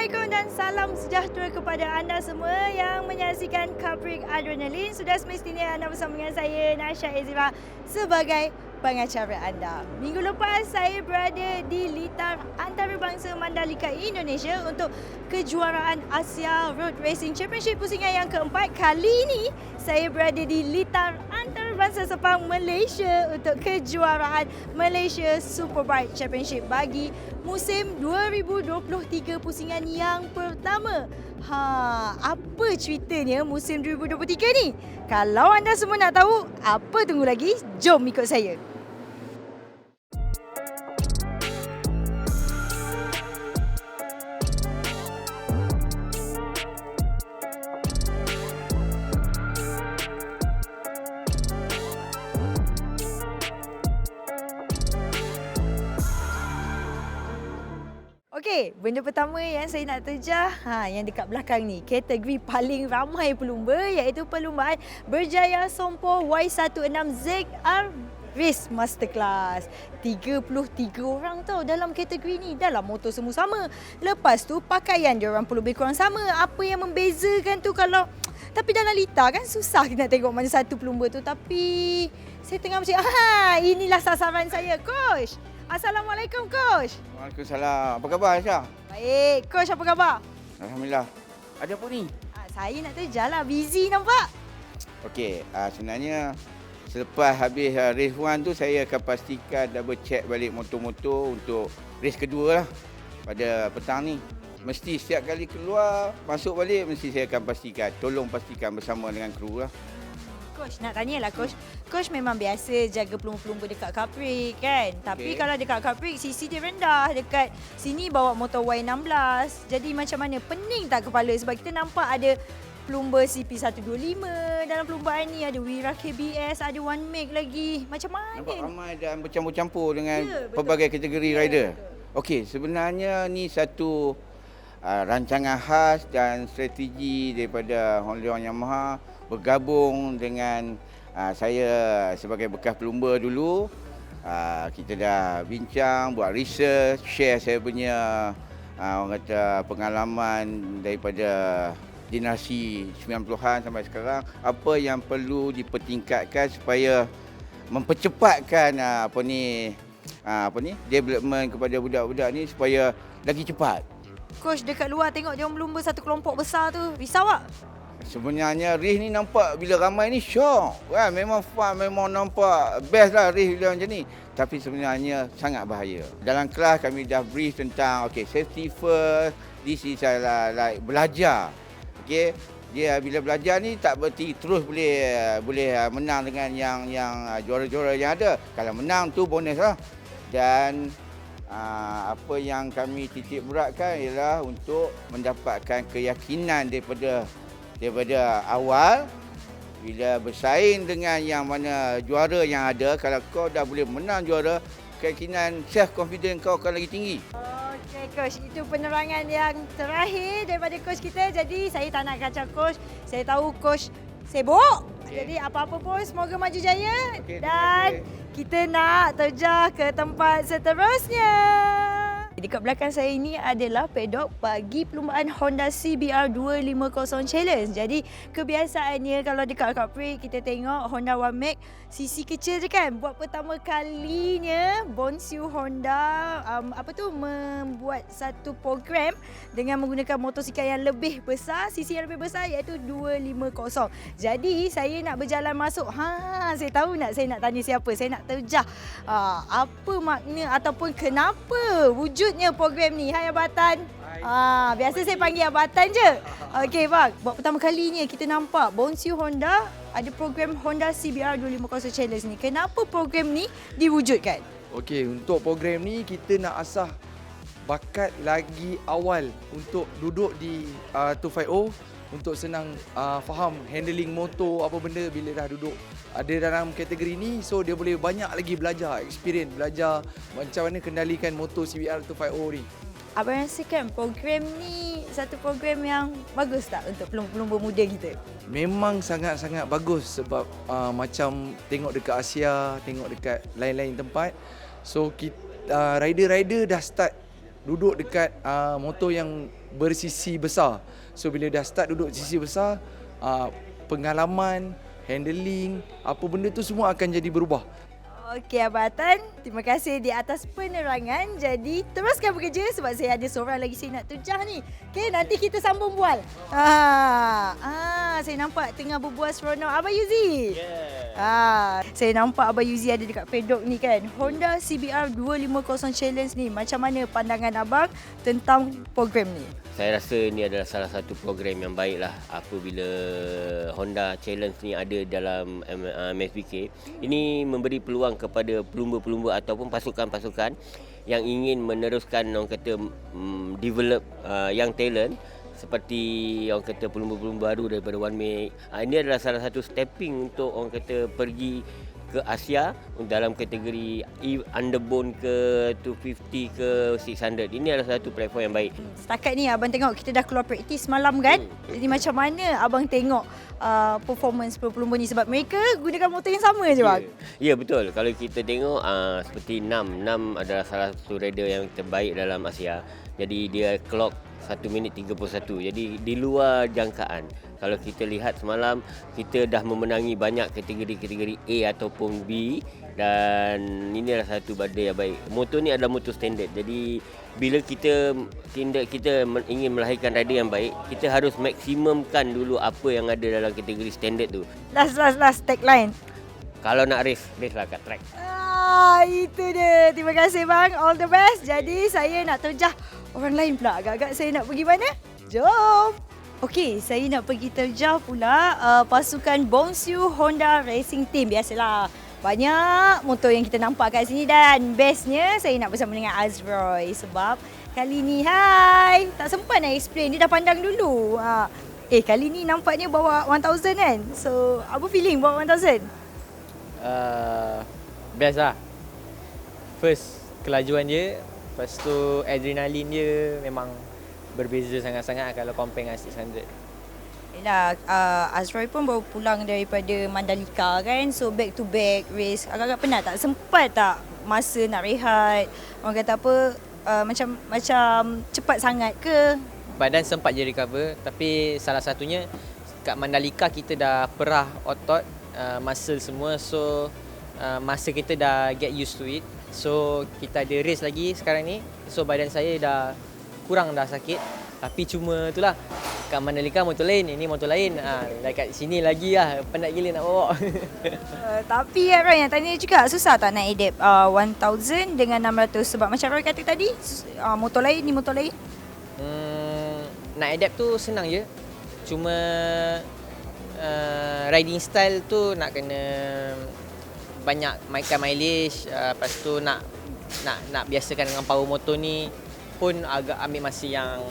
Assalamualaikum dan salam sejahtera kepada anda semua yang menyaksikan Kaprik Adrenalin. Sudah semestinya anda bersama dengan saya, Nasha Ezira, sebagai pengacara anda. Minggu lepas saya berada di litar antarabangsa Mandalika, Indonesia untuk kejuaraan Asia Road Racing Championship pusingan yang keempat. Kali ini saya berada di litar antarabangsa Sepang, Malaysia untuk kejuaraan Malaysia Superbike Championship bagi musim 2023 pusingan yang pertama. Apa ceritanya musim 2023 ni? Kalau anda semua nak tahu, apa tunggu lagi? Jom ikut saya. Okey, benda pertama yang saya nak terjah, yang dekat belakang ni, kategori paling ramai pelumba iaitu perlumbaan Berjaya Sompo Y16ZR Race Masterclass. 33 orang tau dalam kategori ni. Dalam motor semua sama. Lepas tu pakaian dia orang pun lebih kurang sama. Apa yang membezakan tu kalau tapi dalam litar kan susah kita nak tengok mana satu pelumba tu. Tapi saya tengah macam inilah sasaran saya, Coach. Assalamualaikum, Coach. Waalaikumsalam. Apa khabar, Aisyah? Baik. Coach, apa khabar? Alhamdulillah. Ada apa ni? Saya nak terjah lah. Busy nampak. Okey, sebenarnya selepas habis race 1 tu saya akan pastikan double check balik motor-motor untuk race kedua lah pada petang ni. Mesti setiap kali keluar, masuk balik, mesti saya akan pastikan. Tolong pastikan bersama dengan kru lah. Coach, nak tanyalah Coach. Coach memang biasa jaga pelumba-pelumba dekat Kaprik kan? Tapi kalau dekat Kaprik, CC dia rendah. Dekat sini bawa motor Y16. Jadi macam mana? Pening tak kepala? Sebab kita nampak ada pelumba CP125. Dalam pelumbaan ni ada Wira KBS, ada One Make lagi. Macam mana? Nampak ramai dan bercampur-campur dengan pelbagai kategori rider. Okey, sebenarnya ni satu rancangan khas dan strategi daripada Honda Yamaha bergabung dengan saya sebagai bekas pelumba dulu. Kita dah bincang, buat research, share saya punya orang kata pengalaman daripada generasi 90-an sampai sekarang. Apa yang perlu dipertingkatkan supaya mempercepatkan development kepada budak-budak ni supaya lagi cepat. Coach, dekat luar tengok dia orang berlumba satu kelompok besar tu. Risau tak? Sebenarnya race ni nampak bila ramai ni syok kan, memang fun, memang nampak best lah race bila macam ni. Tapi sebenarnya sangat bahaya. Dalam kelas kami dah brief tentang safety first. This is like belajar. Okey, dia bila belajar ni tak berarti terus boleh menang dengan yang juara-juara yang ada. Kalau menang tu bonus lah. Dan apa yang kami titik beratkan ialah untuk mendapatkan keyakinan daripada awal bila bersaing dengan yang mana juara yang ada. Kalau kau dah boleh menang juara, keyakinan self confidence kau akan lagi tinggi. Okey Coach, itu penerangan yang terakhir daripada Coach kita. Jadi saya tak nak kacau Coach. Saya tahu Coach sibuk. Jadi apa-apa pun semoga maju jaya. Dan kita nak terjah ke tempat seterusnya. Dekat belakang saya ini adalah paddock bagi perlumbaan Honda CBR 250 Challenge. Jadi kebiasaannya kalau dekat Kaprik kita tengok Honda One Make CC kecil je kan. Buat pertama kalinya Bonsiu Honda membuat satu program dengan menggunakan motosikal yang lebih besar, CC yang lebih besar iaitu 250. Jadi saya nak berjalan masuk. Saya tahu saya nak tanya siapa. Saya nak terjah apa makna ataupun kenapa wujudnya program ni. Hai Abatan. Biasa saya panggil Abatan je. Okey bang, buat pertama kalinya kita nampak Bonsiu Honda ada program Honda CBR 250 Challenge ni. Kenapa program ni diwujudkan? Okey, untuk program ni kita nak asah bakat lagi awal untuk duduk di 250 untuk senang faham handling motor apa benda bila dah duduk ada dalam kategori ni. So dia boleh banyak lagi belajar, experience, belajar macam mana kendalikan motor CBR 250 ni. Abang rasakan program ni satu program yang bagus tak untuk pelumba-pelumba muda kita? Memang sangat-sangat bagus sebab macam tengok dekat Asia, tengok dekat lain-lain tempat. So rider-rider dah start duduk dekat motor yang bersisi besar. So bila dah start duduk sisi besar, pengalaman, handling, apa benda tu semua akan jadi berubah. Okey Abang Atan, terima kasih di atas penerangan. Jadi teruskan bekerja sebab saya ada seorang lagi saya nak terjah ni. Okey, nanti kita sambung bual. Saya nampak tengah berbual seronok Abang Yuzi. Saya nampak Abang Yuzi ada dekat pedok ni kan. Honda CBR 250 Challenge ni, macam mana pandangan abang tentang program ni? Saya rasa ini adalah salah satu program yang baik lah apabila Honda Challenge ni ada dalam MSBK. Ini memberi peluang kepada pelumba-pelumba ataupun pasukan-pasukan yang ingin meneruskan orang kata develop young talent seperti orang kata pelumba-pelumba baru daripada One Make. Ini adalah salah satu stepping untuk orang kata pergi ke Asia dalam kategori underbone ke 250 ke 600. Ini adalah satu platform yang baik. Setakat ni abang tengok kita dah keluar praktis malam kan. Jadi macam mana abang tengok performance pelumba ni sebab mereka gunakan motor yang sama je bang. Ya betul. Kalau kita tengok seperti Nam adalah salah satu rider yang terbaik dalam Asia. Jadi dia clock 1 minit 31. Jadi di luar jangkaan. Kalau kita lihat semalam, kita dah memenangi banyak kategori-kategori A ataupun B dan ini adalah satu benda yang baik. Motor ni adalah motor standard. Jadi bila kita ingin melahirkan rider yang baik, kita harus maksimumkan dulu apa yang ada dalam kategori standard tu. Last tagline. Kalau nak race lah kat track. Itu dia. Terima kasih bang. All the best. Jadi saya nak terjah orang lain pula. Agak-agak saya nak pergi mana? Jom. Okey, saya nak pergi terjah pula pasukan Bongsu Honda Racing Team. Biasalah, banyak motor yang kita nampak kat sini dan bestnya saya nak bersama dengan Azroy sebab kali ni, tak sempat nak explain. Dia dah pandang dulu. Kali ni nampaknya bawa 1000 kan? So, apa feeling bawa 1000? Best lah. First, kelajuan dia. Lepas tu, adrenalin dia memang berbeza sangat-sangat kalau compare dengan 600. Yelah, Azroy pun baru pulang daripada Mandalika kan. So, back to back race. Agak-agak penat tak? Sempat tak masa nak rehat? Orang kata apa, macam cepat sangat ke? Badan sempat je recover. Tapi salah satunya, kat Mandalika kita dah perah otot, muscle semua. So, masa kita dah get used to it. So, kita ada race lagi sekarang ni. So, badan saya dah kurang dah sakit. Tapi cuma itulah, kat Mandalika motor lain, ini motor lain. Dekat sini lagi lah, penat gila nak bawa. Tapi Roy yang tanya juga, susah tak nak adapt 1000 dengan 600? Sebab macam Roy kata tadi, motor lain, ni motor lain. Nak adapt tu senang je. Cuma riding style tu nak kena banyak mainkan mileage. Lepas tu nak biasakan dengan power motor ni pun agak ambil masa yang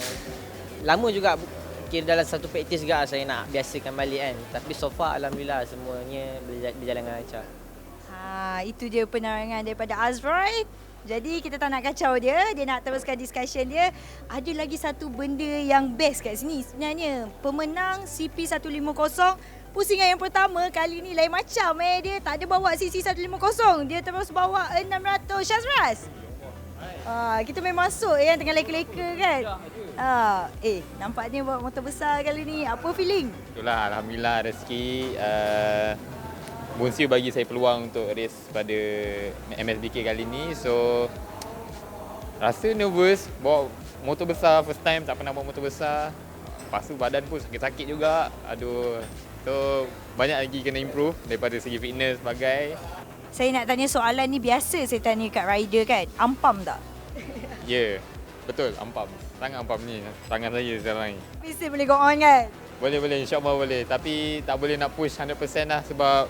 lama juga. Kira dalam satu praktis juga saya nak biasakan balik kan. Tapi so far alhamdulillah semuanya berjalan dengan lancar. Itu dia penerangan daripada Azroy. Jadi kita tak nak kacau dia nak teruskan discussion dia. Ada lagi satu benda yang best kat sini sebenarnya. Pemenang CP150 pusingan yang pertama kali ni lain macam dia tak ada bawa CC150. Dia terus bawa 600 Syazraz. Kita main masuk yang tengah leka-leka kan. Nampaknya bawa motor besar kali ni. Apa feeling? Itulah, alhamdulillah rezeki Bongsu bagi saya peluang untuk race pada MSBK kali ni. So rasa nervous bawa motor besar, first time tak pernah bawa motor besar. Lepas tu badan pun sakit-sakit juga. Aduh. So banyak lagi kena improve daripada segi fitness sebagai. Saya nak tanya soalan ni biasa saya tanya kat rider kan. Ampam tak? Ya, betul, ampam. Sangat ampam ni. Tangan saya sekarang ni. Mesti boleh go on kan? Boleh, insyaAllah boleh. Tapi tak boleh nak push 100% lah sebab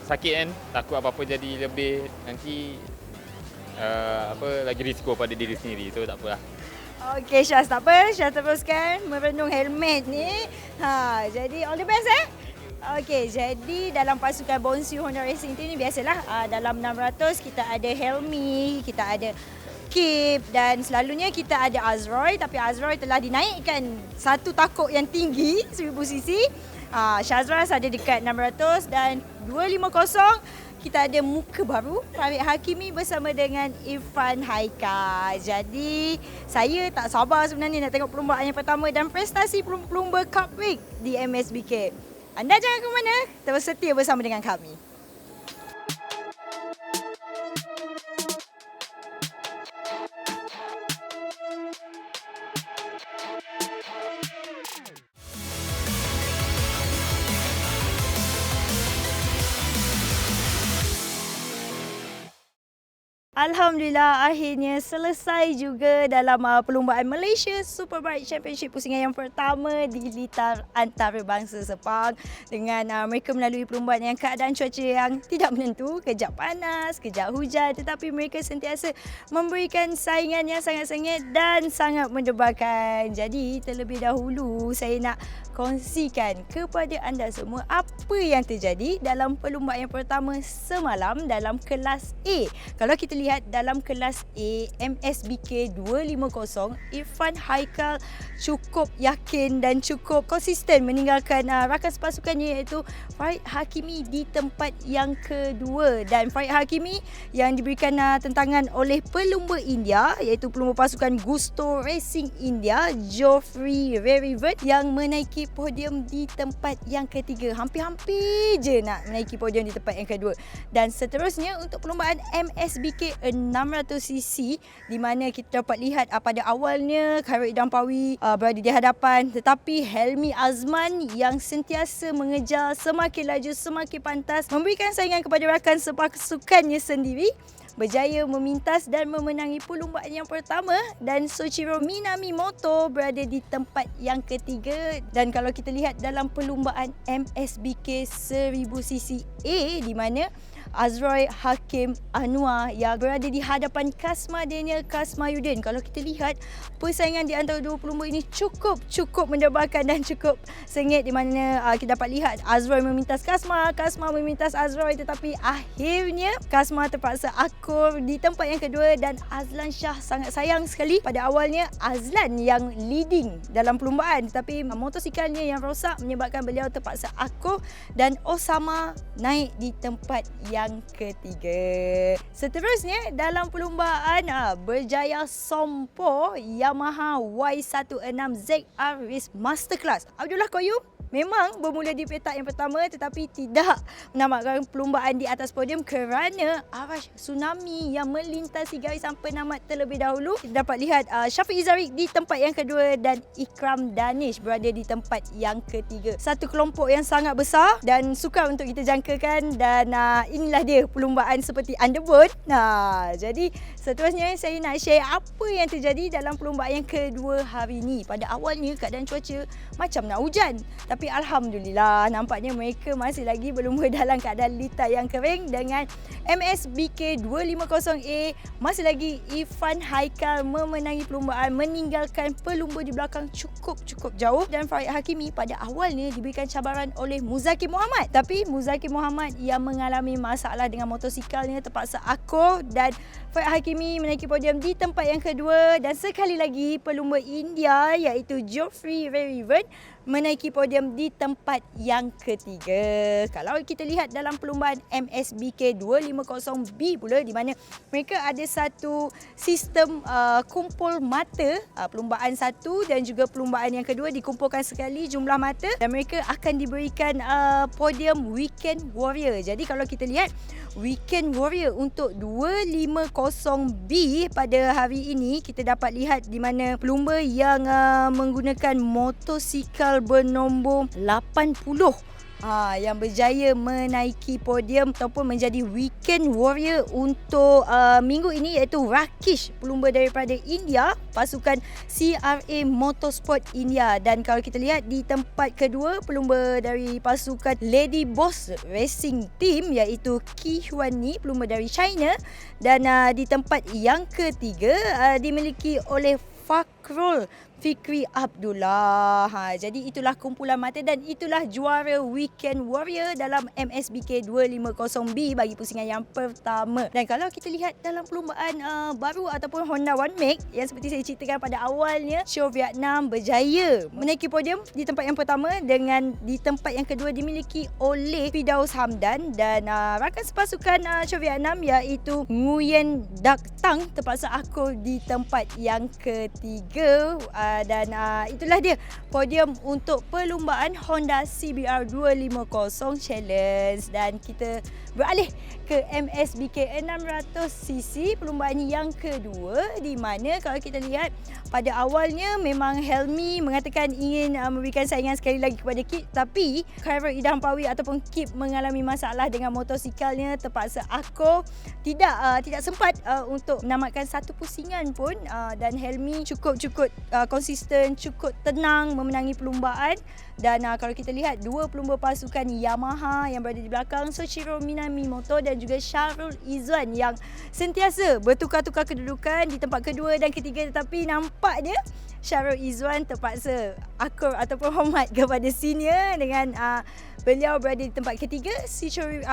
sakit kan. Takut apa-apa jadi lebih nanti lagi risiko pada diri sendiri. So tak apalah. Okey Syaz, tak apa. Syaz teruskan merenung helmet ni. Jadi all the best Okey, jadi dalam pasukan Bongsu Honda Racing Team ni biasalah dalam 600 kita ada Helmi, kita ada Kip dan selalunya kita ada Azroy, tapi Azroy telah dinaikkan satu takuk yang tinggi 1000cc. Syazraz ada dekat 600 dan 250 kita ada muka baru, Farid Hakimi bersama dengan Irfan Haikal. Jadi saya tak sabar sebenarnya nak tengok perlumbaan yang pertama dan prestasi pelumba Cup Week di MSBK. Anda jangan ke mana, terus setia bersama dengan kami. Alhamdulillah, akhirnya selesai juga dalam perlumbaan Malaysia Superbike Championship pusingan yang pertama di litar antarabangsa Sepang dengan mereka melalui perlumbaan yang keadaan cuaca yang tidak menentu, kejap panas, kejap hujan, tetapi mereka sentiasa memberikan saingan yang sangat sengit dan sangat mendebarkan. Jadi terlebih dahulu saya nak kongsikan kepada anda semua apa yang terjadi dalam perlumbaan yang pertama semalam dalam kelas A. Kalau kita lihat dalam kelas A, MSBK 250, Irfan Haikal cukup yakin dan cukup konsisten meninggalkan rakan sepasukannya iaitu Farid Hakimi di tempat yang kedua. Dan Farid Hakimi yang diberikan tentangan oleh pelumba India iaitu pelumba pasukan Gusto Racing India, Geoffrey Verivet yang menaiki podium di tempat yang ketiga. Hampir-hampir je nak menaiki podium di tempat yang kedua. Dan seterusnya untuk perlumbaan MSBK 600cc di mana kita dapat lihat pada awalnya Khairul Idampawi berada di hadapan, tetapi Helmi Azman yang sentiasa mengejar semakin laju, semakin pantas, memberikan saingan kepada rakan sepasukannya sendiri, berjaya memintas dan memenangi perlumbaan yang pertama, dan Soichiro Minamoto berada di tempat yang ketiga. Dan kalau kita lihat dalam perlumbaan MSBK 1000cc A di mana Azroy Hakim Anwar yang berada di hadapan Kasma Daniel Kasmayuddin. Kalau kita lihat persaingan di antara dua pelumba ini cukup mendebarkan dan cukup sengit di mana kita dapat lihat Azroy memintas Kasma memintas Azroy, tetapi akhirnya Kasma terpaksa akur di tempat yang kedua dan Azlan Shah sangat sayang sekali pada awalnya Azlan yang leading dalam perlumbaan, tetapi motosikalnya yang rosak menyebabkan beliau terpaksa akur dan Osama naik di tempat yang ketiga. Seterusnya dalam perlumbaan berjaya Sompo Yamaha Y16ZR Race Masterclass, Abdullah Qayyum memang bermula di petak yang pertama tetapi tidak menamatkan perlumbaan di atas podium kerana Arash Tsunami yang melintasi garisan penamat terlebih dahulu. Kita dapat lihat Syafiq Izarik di tempat yang kedua dan Ikram Danish berada di tempat yang ketiga. Satu kelompok yang sangat besar dan sukar untuk kita jangkakan, dan inilah dia perlumbaan seperti underboard. Jadi seterusnya saya nak share apa yang terjadi dalam perlumbaan yang kedua hari ini. Pada awalnya keadaan cuaca macam nak hujan, tapi alhamdulillah nampaknya mereka masih lagi berlumba dalam keadaan litar yang kering dengan MSBK 250A. Masih lagi Irfan Haikal memenangi perlumbaan, meninggalkan pelumba di belakang cukup jauh, dan Farid Hakimi pada awalnya diberikan cabaran oleh Muzaki Muhammad, tapi Muzaki Muhammad yang mengalami masalah dengan motosikalnya terpaksa akur dan Farid Hakimi menaiki podium di tempat yang kedua. Dan sekali lagi pelumba India iaitu Geoffrey Verivet menaiki podium di tempat yang ketiga. Kalau kita lihat dalam perlumbaan MSBK 250B pula di mana mereka ada satu sistem kumpul mata, perlumbaan satu dan juga perlumbaan yang kedua dikumpulkan sekali jumlah mata dan mereka akan diberikan podium Weekend Warrior. Jadi kalau kita lihat Weekend Warrior untuk 250B pada hari ini, kita dapat lihat di mana pelumba yang menggunakan motosikal bernombor 80 yang berjaya menaiki podium ataupun menjadi Weekend Warrior untuk minggu ini iaitu Rakesh, pelumba daripada India, pasukan CRA Motorsport India. Dan kalau kita lihat di tempat kedua pelumba dari pasukan Lady Boss Racing Team iaitu Qi Huanyi, pelumba dari China, dan di tempat yang ketiga dimiliki oleh Fak Syakrul Fikri Abdullah. Jadi itulah kumpulan mata dan itulah juara Weekend Warrior dalam MSBK 250B bagi pusingan yang pertama. Dan kalau kita lihat dalam perlumbaan baru ataupun Honda One Make yang seperti saya ceritakan pada awalnya, Show Vietnam berjaya menaiki podium di tempat yang pertama dengan di tempat yang kedua dimiliki oleh Firdaus Hamdan dan rakan sepasukan Show Vietnam iaitu Nguyen Dak Tang terpaksa akur di tempat yang ketiga. Dan itulah dia podium untuk perlumbaan Honda CBR 250 Challenge. Dan kita beralih ke MSBK 600cc perlumbaan yang kedua, di mana kalau kita lihat pada awalnya memang Helmi mengatakan ingin memberikan saingan sekali lagi kepada Kip, tapi Khairul Idham Pawi ataupun Kip mengalami masalah dengan motosikalnya, terpaksa akur, tidak sempat untuk menamatkan satu pusingan pun. Dan Helmi cukup konsisten, cukup tenang memenangi perlumbaan. Dan kalau kita lihat dua pelumba pasukan Yamaha yang berada di belakang, Soichiro Minamimoto dan juga Syarul Izzuan yang sentiasa bertukar-tukar kedudukan di tempat kedua dan ketiga, tetapi nampaknya Syarul Izzuan terpaksa akur ataupun hormat kepada senior dengan beliau berada di tempat ketiga,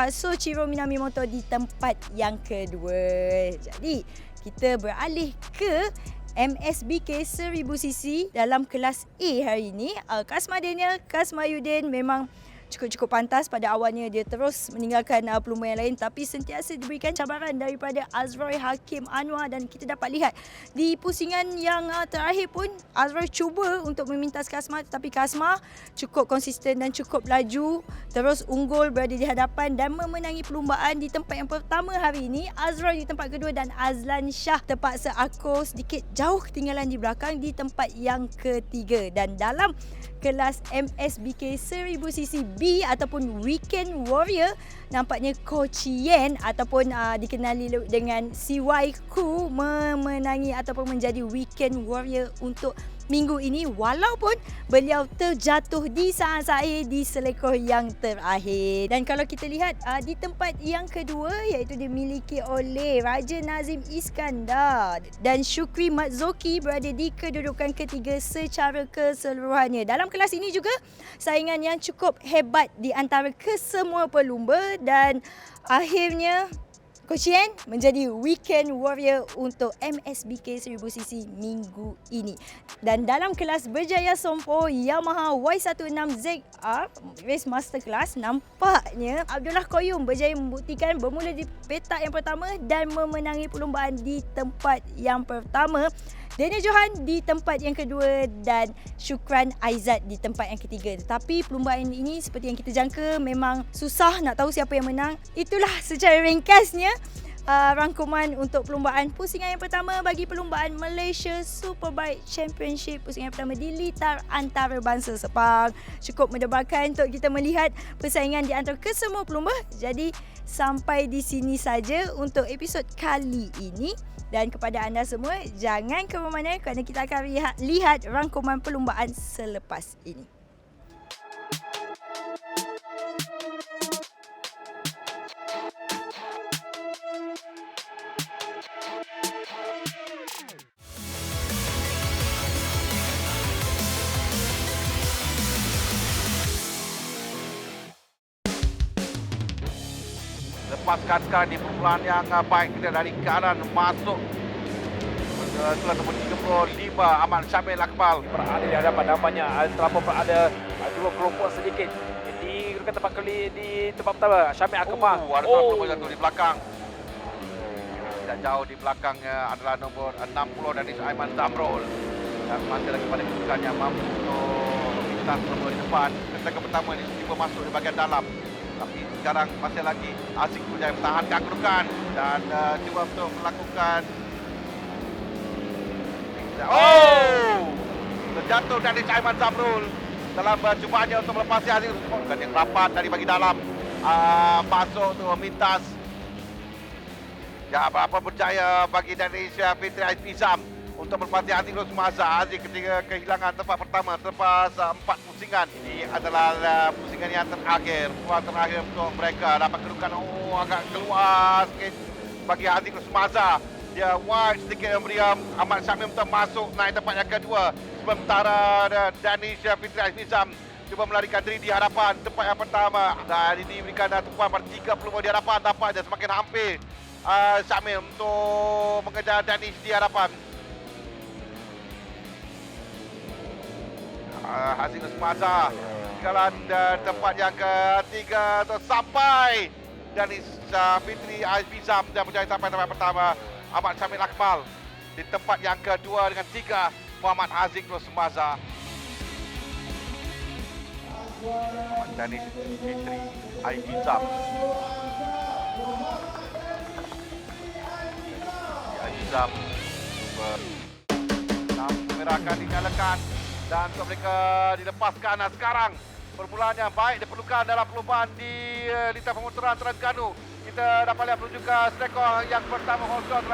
Soichiro Minamimoto di tempat yang kedua. Jadi kita beralih ke MSBK 1000cc dalam kelas A hari ini. Kasma Daniel Kasmayuddin memang cukup pantas. Pada awalnya dia terus meninggalkan pelumba yang lain, tapi sentiasa diberikan cabaran daripada Azroy Hakim Anwar. Dan kita dapat lihat di pusingan yang terakhir pun Azroy cuba untuk memintas Kasma, tetapi Kasma cukup konsisten dan cukup laju, terus unggul berada di hadapan dan memenangi perlumbaan di tempat yang pertama hari ini. Azroy di tempat kedua dan Azlan Shah terpaksa akur sedikit jauh ketinggalan di belakang di tempat yang ketiga. Dan dalam kelas MSBK 1000cc B ataupun Weekend Warrior, nampaknya Coach Yen ataupun dikenali dengan CY Ku memenangi ataupun menjadi Weekend Warrior untuk minggu ini, walaupun beliau terjatuh di saat-saat akhir di selekoh yang terakhir. Dan kalau kita lihat di tempat yang kedua, iaitu dimiliki oleh Raja Nazim Iskandar dan Syukri Matzoki berada di kedudukan ketiga secara keseluruhannya. Dalam kelas ini juga saingan yang cukup hebat di antara kesemua pelumba dan akhirnya Coach Yen menjadi Weekend Warrior untuk MSBK 1000cc minggu ini. Dan dalam kelas berjaya Sompo Yamaha Y16ZR Race Masterclass, nampaknya Abdullah Koyum berjaya membuktikan bermula di petak yang pertama dan memenangi perlumbaan di tempat yang pertama. Daniel Johan di tempat yang kedua dan Syukran Aizat di tempat yang ketiga. Tetapi perlumbaan ini seperti yang kita jangka memang susah nak tahu siapa yang menang. Itulah secara ringkasnya rangkuman untuk perlumbaan pusingan yang pertama bagi perlumbaan Malaysia Superbike Championship pusingan yang pertama di litar antarabangsa Sepang. Cukup mendebarkan untuk kita melihat persaingan di antara kesemua pelumba. Jadi sampai di sini saja untuk episod kali ini. Dan kepada anda semua, jangan ke mana-mana kerana kita akan lihat rangkuman perlumbaan selepas ini. Lepaskan di permulaan yang baik kita dari kanan masuk setelah nombor 35 Ahmad Syamil Akmal berada di hadapan nampaknya terlampau berada dua kelompok sedikit di tempat kali di tempat pertama Syamil Akmal. Ada kelompok jatuh di belakang. Tidak jauh di belakangnya adalah nombor 60 dari Aiman Zamrul dan masih lagi pada kedudukan yang mampu untuk memintas nombor di depan. Ketika pertama ini tiba masuk di bahagian dalam, tapi sekarang masih lagi Aziz Berjaya mempertahankan kedudukan dan cuba untuk melakukan terjatuh dari Aiman Zamrul dalam percubaannya untuk melepasi Aziz. Bukan yang rapat dari bagi dalam masuk untuk memintas. Ya, berapa berjaya bagi dari Fitri Aizam untuk melepasi Aziz Rosmaza. Aziz ketika kehilangan tempat pertama selepas 4 pusingan. Ini adalah pusingan yang terakhir. Pusingan terakhir untuk mereka dapat kedudukan agak keluar sikit bagi Aziz Rosmaza. Dia wide sedikit memberi Ahmad Syamil untuk masuk naik tempat yang kedua. Sementara Danish Fitri Azmizam cuba melarikan diri di hadapan tempat yang pertama. Dan ini berikan tumpuan pada 30 di hadapan. Tampaknya semakin hampir Syamil untuk mengejar Danish di hadapan. Hasil semasa jalan tempat yang ketiga untuk sampai Danish Fitri Azmizam dan berjaya sampai tempat pertama. Ahmad Syamil Akmal di tempat yang kedua dengan 3 Muhammad Haziq terus semasa. Danish Fitri Azmizam. Azmizam lampu merah akan dinyalakan dan untuk mereka dilepaskan. Sekarang permulaan yang baik diperlukan dalam perlombaan di lintas pemotoran Terengganu. Kita dapat lihat penunjukan skor yang pertama Hongkong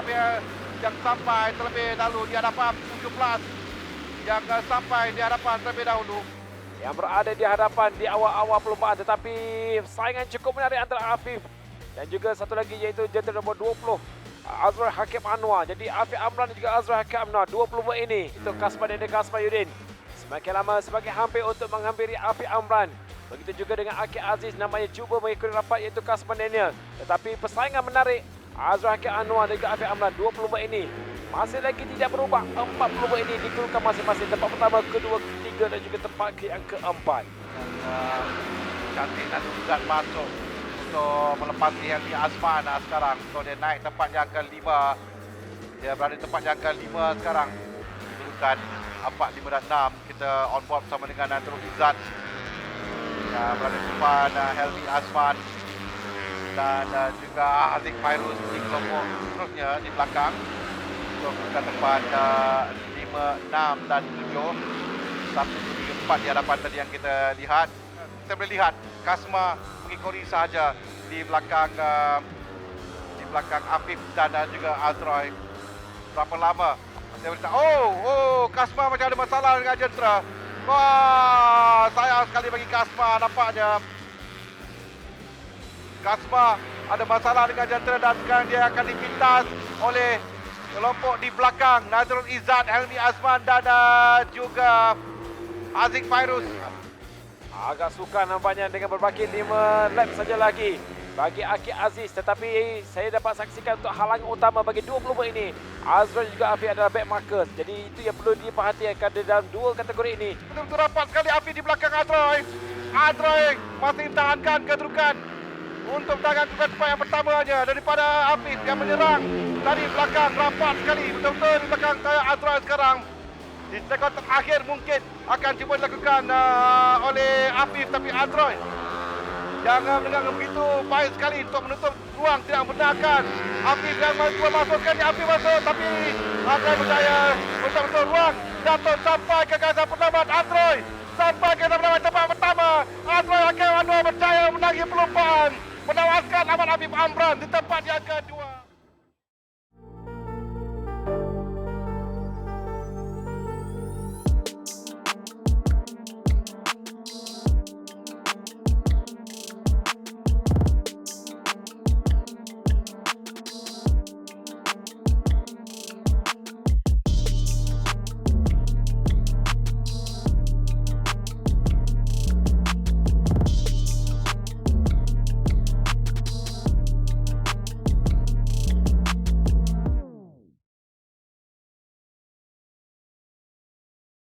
yang sampai terlebih dahulu di hadapan 17 yang sampai di hadapan terlebih dahulu. Yang berada di hadapan di awal-awal perlombaan, tetapi saingan cukup menarik antara Afif dan juga satu lagi iaitu jentera nombor 20 Azrul Hakim Anwar. Jadi Afif Amran dan juga Azrul Hakim Anwar, 20 ini itu Kasman dan Kasmayuddin. Semakin lama semakin hampir untuk menghampiri Afif Amran. Begitu juga dengan Akid Aziz, namanya cuba mengikuti rapat iaitu Kasman Daniel. Tetapi persaingan menarik Azrul Hakim Anwar dan juga Afif Amran, 20 ini masih lagi tidak berubah. 40 ini dikeluarkan masing-masing tempat pertama, kedua, ketiga dan juga tempat yang keempat. Cantik dan Uzat masuk untuk melepasi Helmi Azman sekarang. So dia naik tempat yang kelima. Dia berada di tempat yang kelima sekarang. Kedudukan 4, 5 dan 6. Kita on board bersama dengan Terus Uzat. Yang berada di depan Helmi Azman. Dan juga Haziq Fairuz di kelompok seterusnya di belakang. So kedudukan tempat 5, 6 dan 7. 1, 2, 3, 4 di hadapan tadi yang kita lihat. Kita boleh lihat Kasma mengikuti sahaja di belakang Afif dan juga Azroy. Berapa lama saya beritahu, Kasma macam ada masalah dengan jentera. Wah, sayang sekali bagi Kasma nampaknya. Kasma ada masalah dengan jentera dan sekarang dia akan dipintas oleh kelompok di belakang Nazrul Izzat, Helmi Azman dan juga Haziq Fairuz. Agak sukar nampaknya dengan berbaki 5 lap saja lagi bagi Akid Aziz, tetapi saya dapat saksikan untuk halangan utama bagi 20 ini Azrul juga Afif adalah back markers. Jadi itu yang perlu diperhatikan dalam dua kategori ini. Betul-betul rapat sekali Afif di belakang Azroy. Azroy masih tahankan kedudukan untuk tangan kedudukan tempat yang pertamanya daripada Afif yang menyerang dari belakang. Rapat sekali betul-betul di belakang Azroy sekarang. Di sektor terakhir mungkin akan cuba dilakukan oleh Afif, tapi Azroy yang dengan begitu baik sekali untuk menutup ruang, tidak membenarkan Afif yang cuba masukkan. Afif masuk tapi Azroy berjaya betul-betul ruang jatuh sampai ke garis